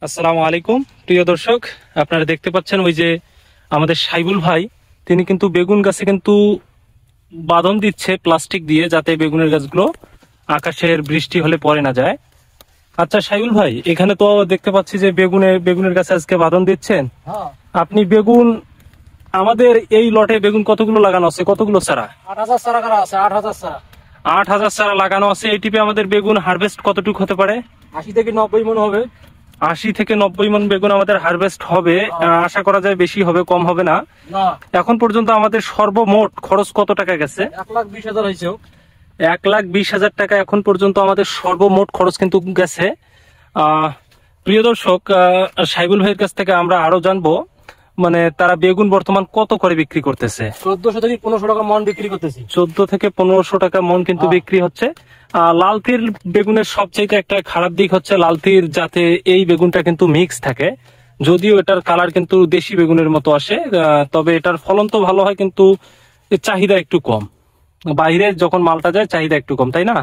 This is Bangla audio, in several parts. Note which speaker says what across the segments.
Speaker 1: আসসালামু আলাইকুম প্রিয় দর্শক, আপনারা দেখতে পাচ্ছেন ওই যে আমাদের সাইবুল ভাই, তিনি কিন্তু বেগুন গাছে কিন্তু বাঁধন দিচ্ছে প্লাস্টিক দিয়ে, যাতে বেগুনের গাছগুলো আকাশের বৃষ্টি হলে পড়ে না যায়। আচ্ছা সাইবুল ভাই, এখানে তো দেখতে পাচ্ছি যে বেগুনের গাছে আজকে বাঁধন দিচ্ছেন। আপনি বেগুন, আমাদের এই লটে বেগুন কতগুলো লাগানো আছে, কতগুলো চারা?
Speaker 2: 8,000 চারা করা আছে। 8,000 চারা।
Speaker 1: 8,000 চারা লাগানো আছে। এই টিপে আমাদের বেগুন হারভেস্ট কতটুকু হতে পারে?
Speaker 2: 80 থেকে 90 মন হবে।
Speaker 1: 80 থেকে 90 মন বেগুন আমাদের হারভেস্ট হবে। আশা করা যায় বেশি হবে, কম হবে না। এখন পর্যন্ত আমাদের সর্বমোট খরচ কত টাকা গেছে?
Speaker 2: 1,20,000 হয়েছে।
Speaker 1: 1,20,000 টাকা এখন পর্যন্ত আমাদের সর্বমোট খরচ কিন্তু গেছে। প্রিয় দর্শক, সাইবুল ভাইয়ের কাছ থেকে আমরা আরো জানবো, মানে তারা বেগুন বর্তমান কত করে বিক্রি করতেছে।
Speaker 2: 1400 থেকে 1500 টাকা মন বিক্রি করতেছি।
Speaker 1: 14 থেকে 1500 টাকা মন কিন্তু বিক্রি হচ্ছে। লাল তীর বেগুনের সবচেয়ে একটা খারাপ দিক হচ্ছে লাল তীর জাতে এই বেগুনটা কিন্তু মিক্স থাকে, যদিও এটার কালার কিন্তু দেশি বেগুনের মতো আসে, তবে এটার ফলন তো ভালো হয়, কিন্তু এর চাহিদা একটু কম। বাইরে যখন মালটা যায় চাহিদা একটু কম, তাই না?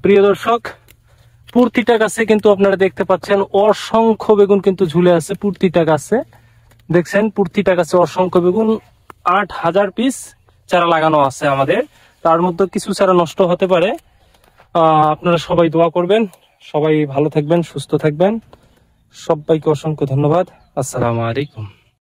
Speaker 1: প্রিয় দর্শক, প্রতিটা গাছে কিন্তু আপনারা দেখতে পাচ্ছেন অসংখ্য বেগুন কিন্তু ঝুলে আছে। প্রতিটা গাছে দেখছেন, প্রতিটা গাছে অসংখ্য বেগুন। 8,000 পিস চারা লাগানো আছে আমাদের, তার মধ্যে কিছু চারা নষ্ট হতে পারে। আপনারা সবাই দোয়া করবেন, সবাই ভালো থাকবেন, সুস্থ থাকবেন। সবাইকে অসংখ্য ধন্যবাদ। আসসালামু আলাইকুম।